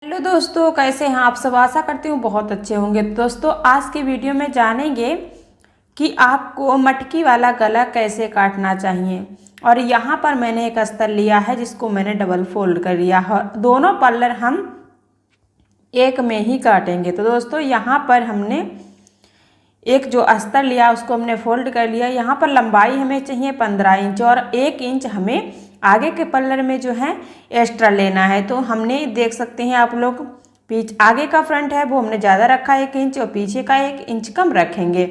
Hello दोस्तों, कैसे हैं आप सब। आशा करती हूँ बहुत अच्छे होंगे। तो दोस्तों, आज की वीडियो में जानेंगे कि आपको मटकी वाला गला कैसे काटना चाहिए। और यहाँ पर मैंने एक अस्तर लिया है जिसको मैंने डबल फोल्ड कर लिया है। दोनों पल्लर हम एक में ही काटेंगे। तो दोस्तों, यहाँ पर हमने एक जो अस्तर लिया उसको हमने फोल्ड कर लिया। यहाँ पर लंबाई हमें चाहिए 15 इंच और 1 इंच हमें आगे के पल्लर में जो है एक्स्ट्रा लेना है। तो हमने देख सकते हैं आप लोग, आगे का फ्रंट है वो हमने ज़्यादा रखा 1 इंच और पीछे का 1 इंच कम रखेंगे।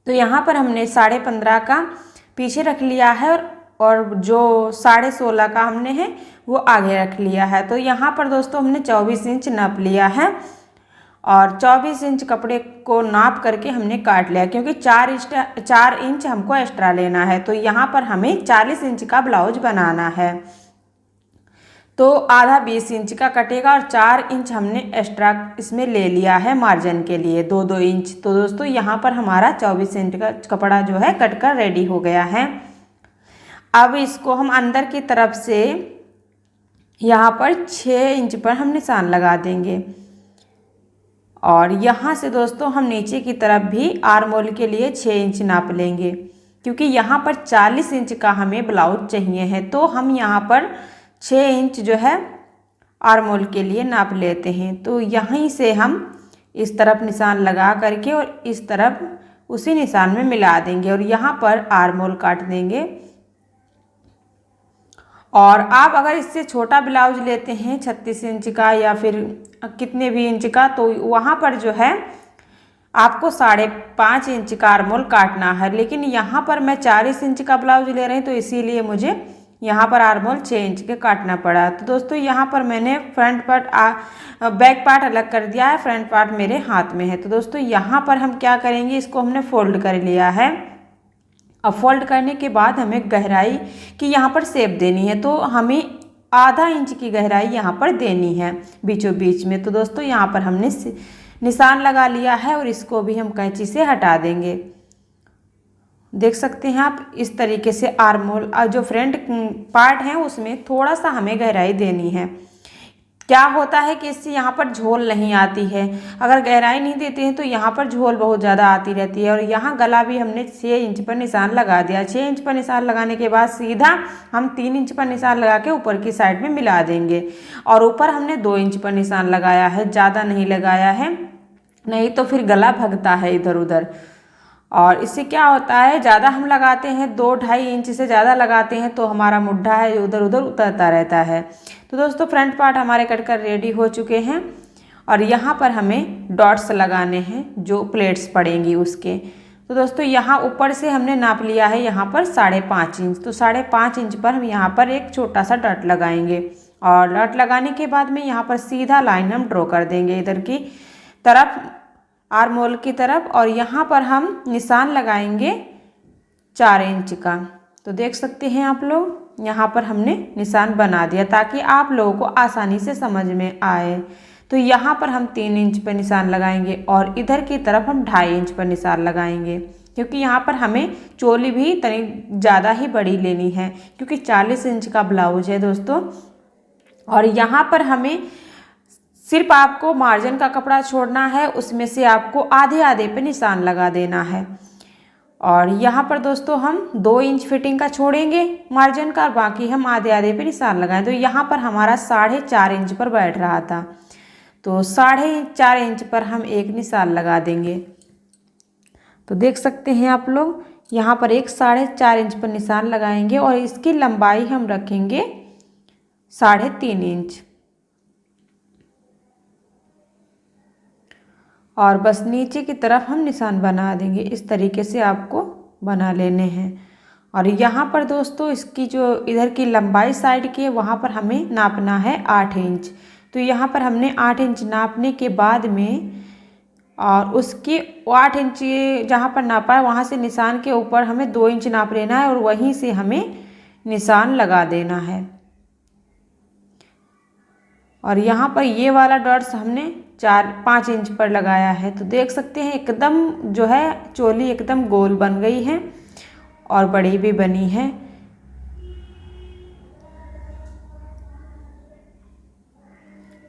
तो यहाँ पर हमने 15.5 का पीछे रख लिया है और जो 16.5 का हमने है वो आगे रख लिया है। तो यहाँ पर दोस्तों हमने 24 इंच नाप लिया है और 24 इंच कपड़े को नाप करके हमने काट लिया, क्योंकि 4 इंच हमको एक्स्ट्रा लेना है। तो यहाँ पर हमें 40 इंच का ब्लाउज बनाना है। तो आधा 20 इंच का कटेगा और 4 इंच हमने एक्स्ट्रा इसमें ले लिया है मार्जिन के लिए, 2-2 इंच। तो दोस्तों, यहाँ पर हमारा 24 इंच का कपड़ा जो है कटकर रेडी हो गया है। अब इसको हम अंदर की तरफ से यहाँ पर 6 इंच पर हम निशान लगा देंगे और यहाँ से दोस्तों हम नीचे की तरफ भी आर्म होल के लिए 6 इंच नाप लेंगे, क्योंकि यहाँ पर 40 इंच का हमें ब्लाउज चाहिए है। तो हम यहाँ पर 6 इंच जो है आर्म होल के लिए नाप लेते हैं। तो यहीं से हम इस तरफ निशान लगा करके और इस तरफ उसी निशान में मिला देंगे और यहाँ पर आर्म होल काट देंगे। और आप अगर इससे छोटा ब्लाउज लेते हैं 36 इंच का या फिर कितने भी इंच का, तो वहाँ पर जो है आपको 5.5 इंच का आर्म होल काटना है। लेकिन यहाँ पर मैं 40 इंच का ब्लाउज ले रही हूँ, तो इसीलिए मुझे यहाँ पर आर्म होल 6 इंच के काटना पड़ा। तो दोस्तों, यहाँ पर मैंने फ्रंट पार्ट बैक पार्ट अलग कर दिया है, फ्रंट पार्ट मेरे हाथ में है। तो दोस्तों, यहाँ पर हम क्या करेंगे, इसको हमने फोल्ड कर लिया है। अब फोल्ड करने के बाद हमें गहराई की यहाँ पर शेप देनी है। तो हमें आधा इंच की गहराई यहाँ पर देनी है बीचों बीच में। तो दोस्तों, यहाँ पर हमने निशान लगा लिया है और इसको भी हम कैंची से हटा देंगे। देख सकते हैं आप, इस तरीके से आर्म होल जो फ्रंट पार्ट है उसमें थोड़ा सा हमें गहराई देनी है। क्या होता है कि इससे यहाँ पर झोल नहीं आती है। अगर गहराई नहीं देते हैं तो यहाँ पर झोल बहुत ज़्यादा आती रहती है। और यहाँ गला भी हमने 6 इंच पर निशान लगा दिया। 6 इंच पर निशान लगाने के बाद सीधा हम 3 इंच पर निशान लगा के ऊपर की साइड में मिला देंगे। और ऊपर हमने 2 इंच पर निशान लगाया है, ज़्यादा नहीं लगाया है, नहीं तो फिर गला भगता है इधर उधर। और इससे क्या होता है, ज़्यादा हम लगाते हैं, 2-2.5 इंच से ज़्यादा लगाते हैं तो हमारा मुड्ढा है उधर उधर उतरता रहता है। तो दोस्तों, फ्रंट पार्ट हमारे कटकर रेडी हो चुके हैं और यहाँ पर हमें डॉट्स लगाने हैं जो प्लेट्स पड़ेंगी उसके। तो दोस्तों, यहाँ ऊपर से हमने नाप लिया है यहाँ पर 5.5 इंच। तो 5.5 इंच पर हम यहाँ पर एक छोटा सा डॉट लगाएंगे और डॉट लगाने के बाद में यहाँ पर सीधा लाइन हम ड्रॉ कर देंगे इधर की तरफ, आर्म होल की तरफ। और यहाँ पर हम निशान लगाएंगे 4 इंच का। तो देख सकते हैं आप लोग, यहाँ पर हमने निशान बना दिया ताकि आप लोगों को आसानी से समझ में आए। तो यहाँ पर हम 3 इंच पर निशान लगाएंगे और इधर की तरफ हम 2.5 इंच पर निशान लगाएंगे, क्योंकि यहाँ पर हमें चोली भी तनी ज़्यादा ही बड़ी लेनी है, क्योंकि 40 इंच का ब्लाउज है दोस्तों। और यहाँ पर हमें सिर्फ आपको मार्जिन का कपड़ा छोड़ना है, उसमें से आपको आधे आधे पे निशान लगा देना है। और यहाँ पर दोस्तों हम 2 इंच फिटिंग का छोड़ेंगे मार्जिन का और बाकी हम आधे आधे पे निशान लगाएं। तो यहाँ पर हमारा 4.5 इंच पर बैठ रहा था, तो 4.5 इंच पर हम एक निशान लगा देंगे। तो देख सकते हैं आप लोग, यहाँ पर एक 4.5 इंच पर निशान लगाएंगे और इसकी लंबाई हम रखेंगे 3.5 इंच। और बस नीचे की तरफ हम निशान बना देंगे। इस तरीके से आपको बना लेने हैं। और यहाँ पर दोस्तों, इसकी जो इधर की लंबाई साइड की है वहाँ पर हमें नापना है 8 इंच। तो यहाँ पर हमने 8 इंच नापने के बाद में और उसके 8 इंच जहाँ पर नापा है वहाँ से निशान के ऊपर हमें 2 इंच नाप लेना है और वहीं से हमें निशान लगा देना है। और यहाँ पर ये वाला डॉट्स हमने 4-5 इंच पर लगाया है। तो देख सकते हैं एकदम जो है चोली एकदम गोल बन गई है और बड़ी भी बनी है।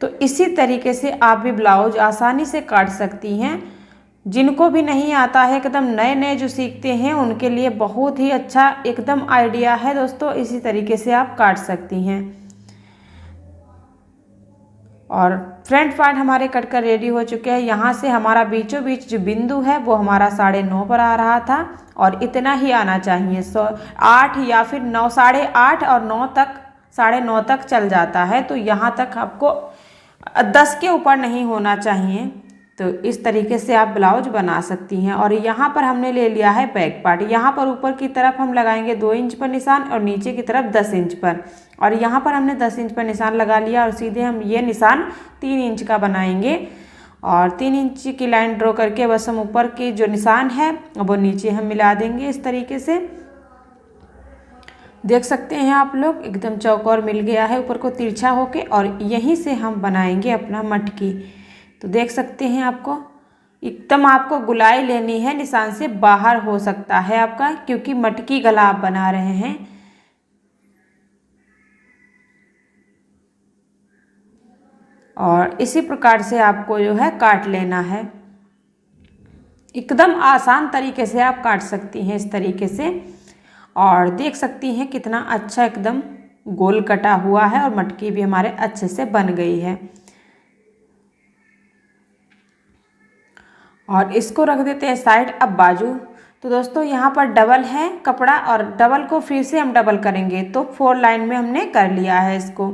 तो इसी तरीके से आप भी ब्लाउज आसानी से काट सकती हैं। जिनको भी नहीं आता है, एकदम नए नए जो सीखते हैं, उनके लिए बहुत ही अच्छा एकदम आइडिया है दोस्तों। इसी तरीके से आप काट सकती हैं। और फ्रंट पार्ट हमारे कट कर रेडी हो चुके हैं। यहाँ से हमारा बीचों बीच जो बिंदु है वो हमारा 9.5 पर आ रहा था और इतना ही आना चाहिए। 8 या फिर 9, 8.5 और 9 तक, 9.5 तक चल जाता है। तो यहाँ तक आपको 10 के ऊपर नहीं होना चाहिए। तो इस तरीके से आप ब्लाउज बना सकती हैं। और यहाँ पर हमने ले लिया है बैक पार्ट। यहाँ पर ऊपर की तरफ हम लगाएंगे 2 इंच पर निशान और नीचे की तरफ 10 इंच पर। और यहाँ पर हमने 10 इंच पर निशान लगा लिया और सीधे हम ये निशान 3 इंच का बनाएंगे। और 3 इंच की लाइन ड्रॉ करके बस हम ऊपर की जो निशान है वो नीचे हम मिला देंगे। इस तरीके से देख सकते हैं आप लोग, एकदम चौकोर मिल गया है ऊपर को तिरछा होके। और यहीं से हम बनाएंगे अपना मटकी। तो देख सकते हैं आपको एकदम आपको गुलाई लेनी है, निशान से बाहर हो सकता है आपका, क्योंकि मटकी गला आप बना रहे हैं। और इसी प्रकार से आपको जो है काट लेना है। एकदम आसान तरीके से आप काट सकती हैं इस तरीके से। और देख सकती हैं कितना अच्छा एकदम गोल कटा हुआ है और मटकी भी हमारे अच्छे से बन गई है। और इसको रख देते हैं साइड। अब बाजू, तो दोस्तों यहाँ पर डबल है कपड़ा और डबल को फिर से हम डबल करेंगे। तो 4 लाइन में हमने कर लिया है इसको।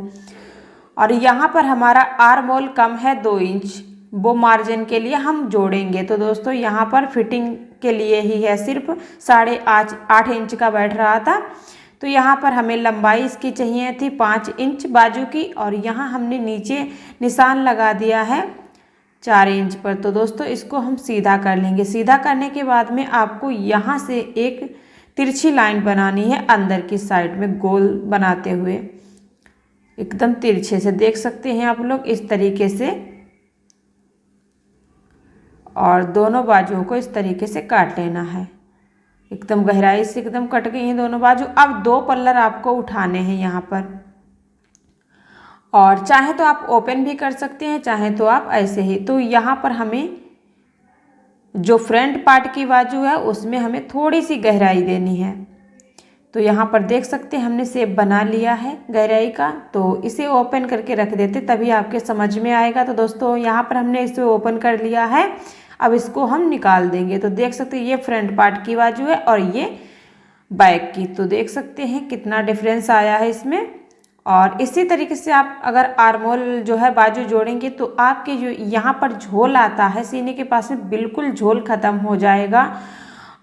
और यहाँ पर हमारा आर्म होल कम है 2 इंच, वो मार्जिन के लिए हम जोड़ेंगे। तो दोस्तों यहाँ पर फिटिंग के लिए ही है, सिर्फ 8.5 इंच का बैठ रहा था। तो यहाँ पर हमें लंबाई इसकी चाहिए थी 5 इंच बाजू की। और यहाँ हमने नीचे निशान लगा दिया है 4 इंच पर। तो दोस्तों इसको हम सीधा कर लेंगे। सीधा करने के बाद में आपको यहाँ से एक तिरछी लाइन बनानी है अंदर की साइड में, गोल बनाते हुए एकदम तिरछे से, देख सकते हैं आप लोग इस तरीके से। और दोनों बाजुओं को इस तरीके से काट लेना है। एकदम गहराई से एकदम कट गई हैं दोनों बाजू। अब 2 पल्लर आपको उठाने हैं यहाँ पर। और चाहे तो आप ओपन भी कर सकते हैं, चाहे तो आप ऐसे ही। तो यहाँ पर हमें जो फ्रंट पार्ट की बाजू है उसमें हमें थोड़ी सी गहराई देनी है। तो यहाँ पर देख सकते हैं हमने शेप बना लिया है गहराई का। तो इसे ओपन करके रख देते, तभी आपके समझ में आएगा। तो दोस्तों यहाँ पर हमने इसे ओपन कर लिया है। अब इसको हम निकाल देंगे। तो देख सकते हैं ये फ्रंट पार्ट की बाजू है और ये बैक की। तो देख सकते हैं कितना डिफरेंस आया है इसमें। और इसी तरीके से आप अगर आर्मोल जो है बाजू जोड़ेंगे तो आपके जो यहाँ पर झोल आता है सीने के पास में, बिल्कुल झोल ख़त्म हो जाएगा।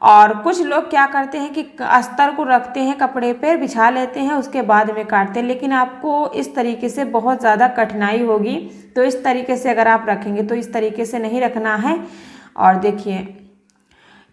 और कुछ लोग क्या करते हैं कि अस्तर को रखते हैं कपड़े पर, बिछा लेते हैं, उसके बाद में काटते हैं। लेकिन आपको इस तरीके से बहुत ज़्यादा कठिनाई होगी। तो इस तरीके से अगर आप रखेंगे तो इस तरीके से नहीं रखना है। और देखिए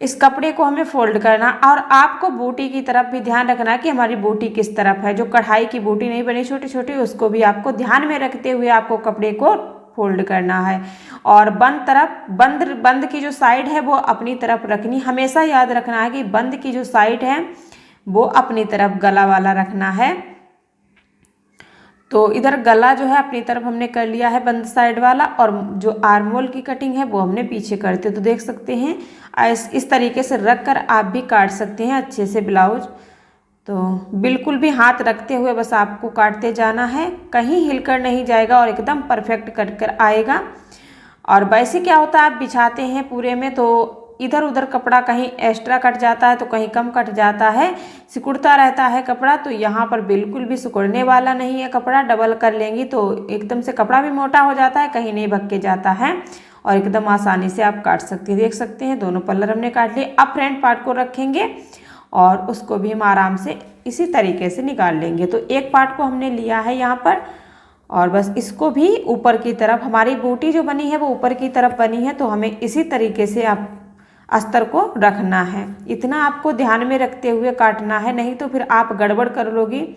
इस कपड़े को हमें फोल्ड करना। और आपको बूटी की तरफ भी ध्यान रखना कि हमारी बूटी किस तरफ है। जो कढ़ाई की बूटी नहीं बनी छोटी छोटी, उसको भी आपको ध्यान में रखते हुए आपको कपड़े को फोल्ड करना है। और बंद की जो साइड है वो अपनी तरफ रखनी। हमेशा याद रखना है कि बंद की जो साइड है वो अपनी तरफ गला वाला रखना है। तो इधर गला जो है अपनी तरफ हमने कर लिया है बंद साइड वाला, और जो आर्महोल की कटिंग है वो हमने पीछे करते। तो देख सकते हैं इस तरीके से रख कर आप भी काट सकते हैं अच्छे से ब्लाउज। तो बिल्कुल भी हाथ रखते हुए बस आपको काटते जाना है, कहीं हिलकर नहीं जाएगा और एकदम परफेक्ट कट कर आएगा। और वैसे क्या होता है आप बिछाते हैं पूरे में तो इधर उधर कपड़ा कहीं एक्स्ट्रा कट जाता है तो कहीं कम कट जाता है, सिकुड़ता रहता है कपड़ा। तो यहाँ पर बिल्कुल भी सिकुड़ने वाला नहीं है कपड़ा। डबल कर लेंगी तो एकदम से कपड़ा भी मोटा हो जाता है, कहीं नहीं भग के जाता है और एकदम आसानी से आप काट सकते हैं। देख सकते हैं दोनों पल्लर हमने काट लिए। अब फ्रंट पार्ट को रखेंगे और उसको भी हम आराम से इसी तरीके से निकाल लेंगे। तो एक पार्ट को हमने लिया है यहाँ पर और बस इसको भी ऊपर की तरफ, हमारी बूटी जो बनी है वो ऊपर की तरफ बनी है, तो हमें इसी तरीके से आप अस्तर को रखना है। इतना आपको ध्यान में रखते हुए काटना है, नहीं तो फिर आप गड़बड़ कर लोगी।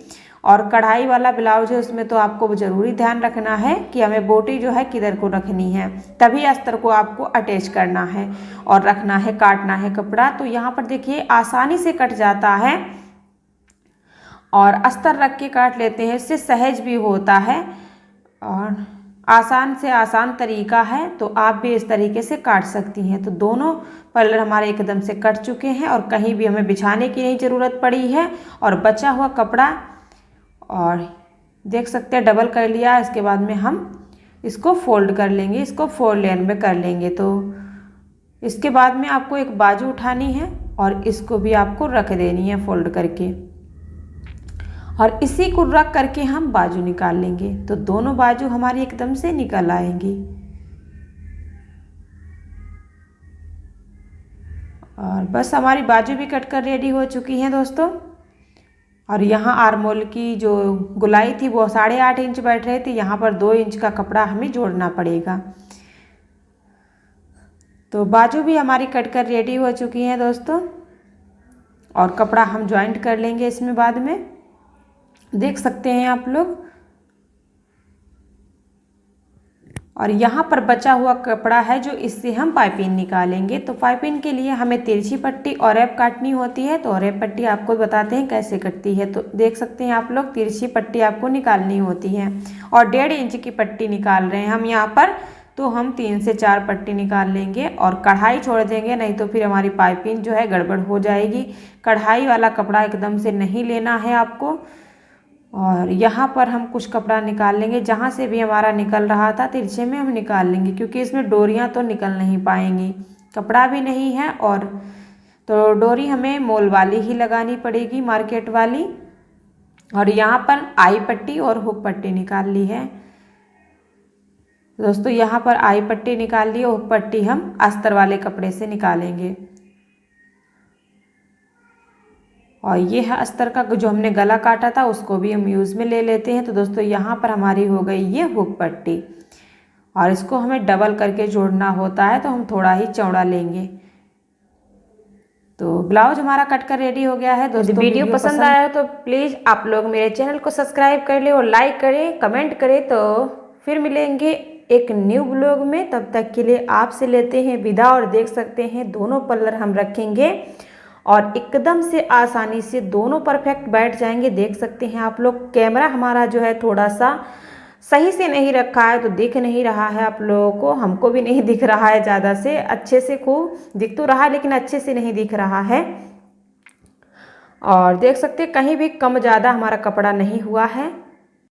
और कढ़ाई वाला ब्लाउज है उसमें तो आपको ज़रूरी ध्यान रखना है कि हमें बूटी जो है किधर को रखनी है, तभी अस्तर को आपको अटैच करना है और रखना है, काटना है कपड़ा। तो यहाँ पर देखिए आसानी से कट जाता है और अस्तर रख के काट लेते हैं, इससे सहज भी होता है। और आसान से आसान तरीका है, तो आप भी इस तरीके से काट सकती हैं। तो दोनों पल्लर हमारे एकदम से कट चुके हैं और कहीं भी हमें बिछाने की नहीं ज़रूरत पड़ी है। और बचा हुआ कपड़ा और देख सकते हैं डबल कर लिया। इसके बाद में हम इसको फोल्ड कर लेंगे, इसको 4 लेयर में कर लेंगे। तो इसके बाद में आपको एक बाजू उठानी है और इसको भी आपको रख देनी है फोल्ड करके, और इसी को रख करके हम बाजू निकाल लेंगे। तो दोनों बाजू हमारी एकदम से निकल आएंगी। और बस हमारी बाजू भी कट कर रेडी हो चुकी हैं दोस्तों। और यहाँ आर्मोल की जो गुलाई थी वो 8.5 इंच बैठ रही थी, यहाँ पर 2 इंच का कपड़ा हमें जोड़ना पड़ेगा। तो बाजू भी हमारी कट कर रेडी हो चुकी हैं दोस्तों, और कपड़ा हम ज्वाइंट कर लेंगे इसमें बाद में, देख सकते हैं आप लोग। और यहाँ पर बचा हुआ कपड़ा है जो इससे हम पाइपिंग निकालेंगे। तो पाइपिंग के लिए हमें तिरछी पट्टी और रैप काटनी होती है। तो और रैप पट्टी आपको बताते हैं कैसे कटती है। तो देख सकते हैं आप लोग, तिरछी पट्टी आपको निकालनी होती है और 1.5 इंच की पट्टी निकाल रहे हैं हम यहाँ पर। तो हम 3 से 4 पट्टी निकाल लेंगे और कढ़ाई छोड़ देंगे, नहीं तो फिर हमारी पाइपिंग जो है गड़बड़ हो जाएगी। कढ़ाई वाला कपड़ा एकदम से नहीं लेना है आपको। और यहाँ पर हम कुछ कपड़ा निकाल लेंगे, जहाँ से भी हमारा निकल रहा था तिरछे में हम निकाल लेंगे, क्योंकि इसमें डोरियाँ तो निकल नहीं पाएंगी, कपड़ा भी नहीं है। और तो डोरी हमें मोल वाली ही लगानी पड़ेगी, मार्केट वाली। और यहाँ पर आई पट्टी और हुक पट्टी निकाल ली है दोस्तों। यहाँ पर आई पट्टी निकाल ली और हुक पट्टी हम अस्तर वाले कपड़े से निकालेंगे। और ये है अस्तर का जो हमने गला काटा था, उसको भी हम यूज़ में ले लेते हैं। तो दोस्तों यहाँ पर हमारी हो गई ये हुक पट्टी, और इसको हमें डबल करके जोड़ना होता है, तो हम थोड़ा ही चौड़ा लेंगे। तो ब्लाउज हमारा कट कर रेडी हो गया है दोस्तों। वीडियो पसंद आया हो तो प्लीज़ आप लोग मेरे चैनल को सब्सक्राइब कर ले और लाइक करें, कमेंट करें। तो फिर मिलेंगे एक न्यू ब्लॉग में, तब तक के लिए आपसे लेते हैं विदा। और देख सकते हैं दोनों पल्लर हम रखेंगे और एकदम से आसानी से दोनों परफेक्ट बैठ जाएंगे। देख सकते हैं आप लोग, कैमरा हमारा जो है थोड़ा सा सही से नहीं रखा है, तो दिख नहीं रहा है आप लोगों को, हमको भी नहीं दिख रहा है ज़्यादा से। अच्छे से खूब दिख तो रहा है, लेकिन अच्छे से नहीं दिख रहा है। और देख सकते हैं कहीं भी कम ज़्यादा हमारा कपड़ा नहीं हुआ है।